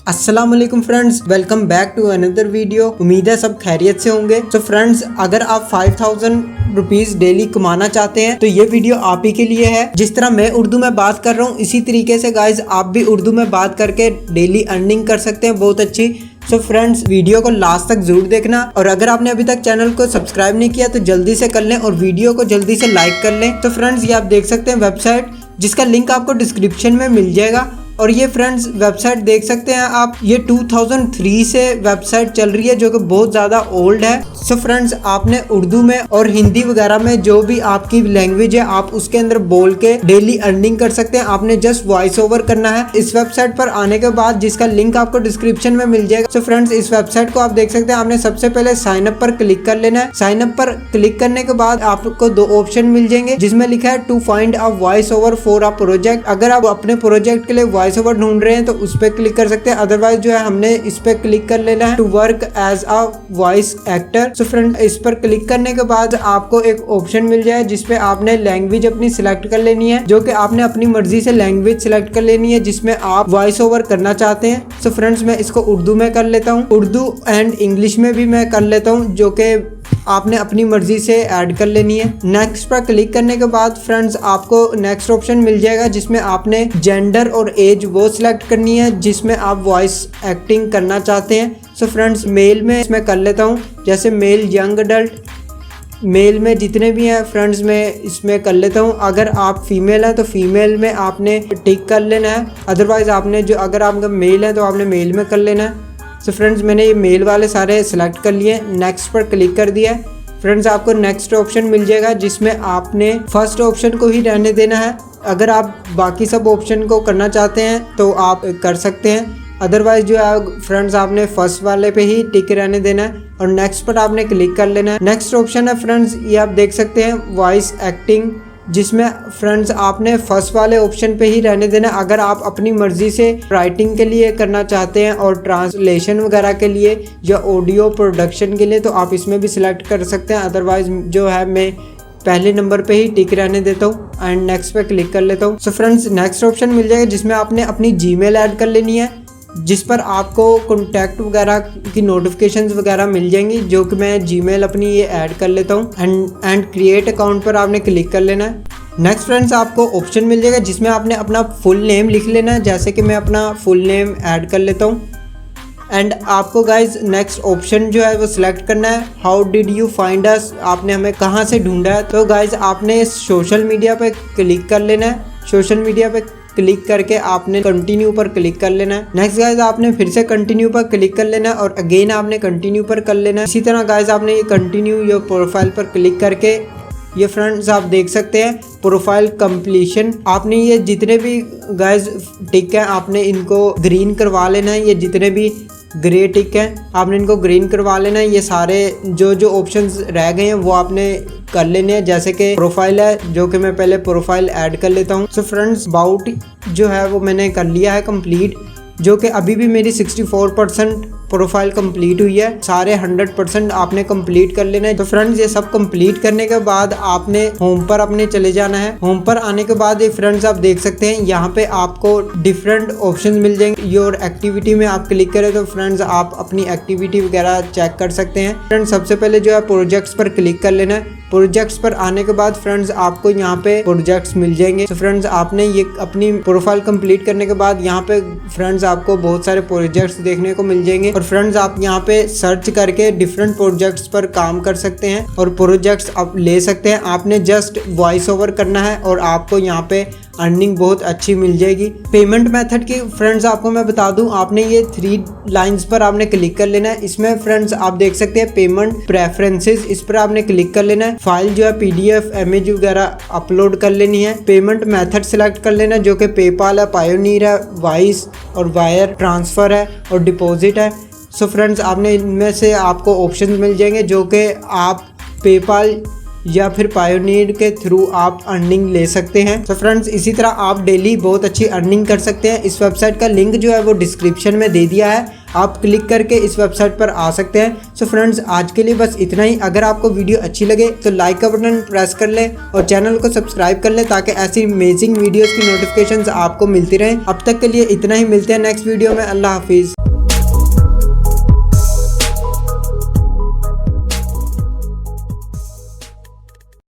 अस्सलाम वालेकुम friends, welcome back to another video. उम्मीद है सब खैरियत से होंगे। तो फ्रेंड्स, अगर आप 5000 रुपीज डेली कमाना चाहते हैं तो ये वीडियो आप ही के लिए है। जिस तरह मैं उर्दू में बात कर रहा हूँ इसी तरीके से गाइज आप भी उर्दू में बात करके डेली अर्निंग कर सकते हैं बहुत अच्छी। सो फ्रेंड्स, वीडियो को लास्ट तक जरूर देखना और अगर आपने अभी तक चैनल को सब्सक्राइब नहीं किया तो जल्दी से कर लें और वीडियो को जल्दी से लाइक कर लें। तो फ्रेंड्स, ये आप देख सकते हैं वेबसाइट, जिसका लिंक आपको डिस्क्रिप्शन में मिल जाएगा। और ये फ्रेंड्स वेबसाइट देख सकते हैं आप, ये 2003 से वेबसाइट चल रही है जो कि बहुत ज़्यादा ओल्ड है। सो फ्रेंड्स, आपने उर्दू में और हिंदी वगैरह में जो भी आपकी लैंग्वेज है आप उसके अंदर बोल के डेली अर्निंग कर सकते हैं। आपने जस्ट वॉइस ओवर करना है इस वेबसाइट पर आने के बाद, जिसका लिंक आपको डिस्क्रिप्शन में मिल जाएगा। सो फ्रेंड्स, इस वेबसाइट को आप देख सकते हैं, आपने सबसे पहले साइन अप पर क्लिक कर लेना है। साइन अप पर क्लिक करने के बाद आपको दो ऑप्शन मिल जाएंगे जिसमें लिखा है to find a voice over for a project. अगर आप अपने प्रोजेक्ट के लिए वॉइस ओवर ढूंढ रहे हैं तो उस पर क्लिक कर सकते हैं, अदरवाइज जो है हमने इस पे क्लिक कर लेना है to work as a voice actor. So friend, इस पर क्लिक करने के बाद आपको एक ऑप्शन मिल जाए जिसपे आपने लैंग्वेज अपनी सिलेक्ट कर लेनी है, जो कि आपने अपनी मर्जी से लैंग्वेज सिलेक्ट कर लेनी है जिसमें आप वॉइस ओवर करना चाहते हैं। सो फ्रेंड्स, मैं इसको उर्दू में कर लेता हूँ, उर्दू एंड इंग्लिश में भी मैं कर लेता हूँ, जो कि आपने अपनी मर्जी से ऐड कर लेनी है। नेक्स्ट पर क्लिक करने के बाद फ्रेंड्स आपको नेक्स्ट ऑप्शन मिल जाएगा जिसमें आपने जेंडर और एज वो सिलेक्ट करनी है जिसमें आप वॉइस एक्टिंग करना चाहते हैं। सो फ्रेंड्स, मेल में इसमें कर लेता हूँ, जैसे मेल यंग अडल्ट, मेल में जितने भी हैं फ्रेंड्स मैं इसमें कर लेता हूँ। अगर आप फीमेल हैं तो फीमेल में आपने टिक कर लेना है, अदरवाइज आपने जो अगर आप मेल है तो आपने मेल में कर लेना है। सो फ्रेंड्स, मैंने ये मेल वाले सारे सिलेक्ट कर लिए, नेक्स्ट पर क्लिक कर दिया है। फ्रेंड्स, आपको नेक्स्ट ऑप्शन मिल जाएगा जिसमें आपने फर्स्ट ऑप्शन को ही रहने देना है। अगर आप बाकी सब ऑप्शन को करना चाहते हैं तो आप कर सकते हैं, अदरवाइज जो है फ्रेंड्स आपने फर्स्ट वाले पे ही टिक रहने देना है और नेक्स्ट पर आपने क्लिक कर लेना है। नेक्स्ट ऑप्शन है फ्रेंड्स, ये आप देख सकते हैं वॉइस एक्टिंग, जिसमें फ्रेंड्स आपने फर्स्ट वाले ऑप्शन पे ही रहने देना। अगर आप अपनी मर्जी से राइटिंग के लिए करना चाहते हैं और ट्रांसलेशन वगैरह के लिए या ऑडियो प्रोडक्शन के लिए तो आप इसमें भी सिलेक्ट कर सकते हैं, अदरवाइज जो है मैं पहले नंबर पे ही टिक रहने देता हूँ एंड नेक्स्ट पे क्लिक कर लेता हूँ। सो फ्रेंड्स, नेक्स्ट ऑप्शन मिल जाएगा जिसमें आपने अपनी जीमेल ऐड कर लेनी है, जिस पर आपको कॉन्टैक्ट वगैरह की नोटिफिकेशंस वगैरह मिल जाएंगी, जो कि मैं जीमेल अपनी ये ऐड कर लेता हूँ एंड क्रिएट अकाउंट पर आपने क्लिक कर लेना है। नेक्स्ट फ्रेंड्स, आपको ऑप्शन मिल जाएगा जिसमें आपने अपना फुल नेम लिख लेना है, जैसे कि मैं अपना फुल नेम ऐड कर लेता हूँ। एंड आपको गाइज नेक्स्ट ऑप्शन जो है वो सिलेक्ट करना है, how did you find us, आपने हमें कहाँ से ढूंढा है। तो गाइज आपने सोशल मीडिया पे क्लिक कर लेना है, सोशल मीडिया पे क्लिक करके आपने कंटिन्यू पर क्लिक कर लेना है। नेक्स्ट गाइज आपने फिर से कंटिन्यू पर क्लिक कर लेना है और अगेन आपने कंटिन्यू पर कर लेना है। इसी तरह गाइज आपने ये कंटिन्यू योर प्रोफाइल पर क्लिक करके ये फ्रेंड्स आप देख सकते हैं प्रोफाइल कंप्लीशन। आपने ये जितने भी गाइज टिक है आपने इनको ग्रीन करवा लेना है, ये जितने भी ग्रे टिक हैं आपने इनको ग्रीन करवा लेना है। ये सारे जो ऑप्शंस रह गए हैं वो आपने कर लेने हैं, जैसे कि प्रोफाइल है जो कि मैं पहले प्रोफाइल ऐड कर लेता हूँ। सो फ्रेंड्स, अबाउट जो है वो मैंने कर लिया है कंप्लीट, जो कि अभी भी मेरी 64% प्रोफाइल कंप्लीट हुई है। सारे 100% आपने कंप्लीट कर लेना है। तो फ्रेंड्स, ये सब कंप्लीट करने के बाद आपने होम पर अपने चले जाना है। होम पर आने के बाद ये फ्रेंड्स आप देख सकते हैं यहाँ पे आपको डिफरेंट ऑप्शंस मिल जाएंगे। योर एक्टिविटी में आप क्लिक करें तो फ्रेंड्स आप अपनी एक्टिविटी वगैरह चेक कर सकते हैं। फ्रेंड्स, सबसे पहले जो है प्रोजेक्ट्स पर क्लिक कर लेना है। प्रोजेक्ट्स पर आने के बाद फ्रेंड्स आपको यहाँ पे प्रोजेक्ट्स मिल जाएंगे। तो फ्रेंड्स, आपने ये अपनी प्रोफाइल कंप्लीट करने के बाद यहाँ पे फ्रेंड्स आपको बहुत सारे प्रोजेक्ट्स देखने को मिल जाएंगे और फ्रेंड्स आप यहाँ पे सर्च करके डिफरेंट प्रोजेक्ट्स पर काम कर सकते हैं और प्रोजेक्ट्स आप ले सकते हैं। आपने जस्ट वॉइस ओवर करना है और आपको यहाँ पे अर्निंग बहुत अच्छी मिल जाएगी। पेमेंट मेथड की फ्रेंड्स आपको मैं बता दूं, आपने ये 3 लाइंस पर आपने क्लिक कर लेना है। इसमें फ्रेंड्स आप देख सकते हैं पेमेंट प्रेफरेंसेस, इस पर आपने क्लिक कर लेना है। फाइल जो है PDF इमेज वगैरह अपलोड कर लेनी है। पेमेंट मेथड सिलेक्ट कर लेना है, जो कि पेपाल है, पायोनियर है, वाइस और वायर ट्रांसफ़र है और डिपॉजिट है। सो फ्रेंड्स, आपने इनमें से आपको ऑप्शन मिल जाएंगे जो कि आप पेपाल या फिर पायोनियर के थ्रू आप अर्निंग ले सकते हैं। तो फ्रेंड्स, इसी तरह आप डेली बहुत अच्छी अर्निंग कर सकते हैं। इस वेबसाइट का लिंक जो है वो डिस्क्रिप्शन में दे दिया है, आप क्लिक करके इस वेबसाइट पर आ सकते हैं। सो फ्रेंड्स आज के लिए बस इतना ही। अगर आपको वीडियो अच्छी लगे तो लाइक का बटन प्रेस कर लें और चैनल को सब्सक्राइब कर लें ताकि ऐसी अमेजिंग वीडियोस की नोटिफिकेशंस आपको मिलती रहें। अब तक के लिए इतना ही, मिलते हैं नेक्स्ट वीडियो में। अल्लाह हाफिज़।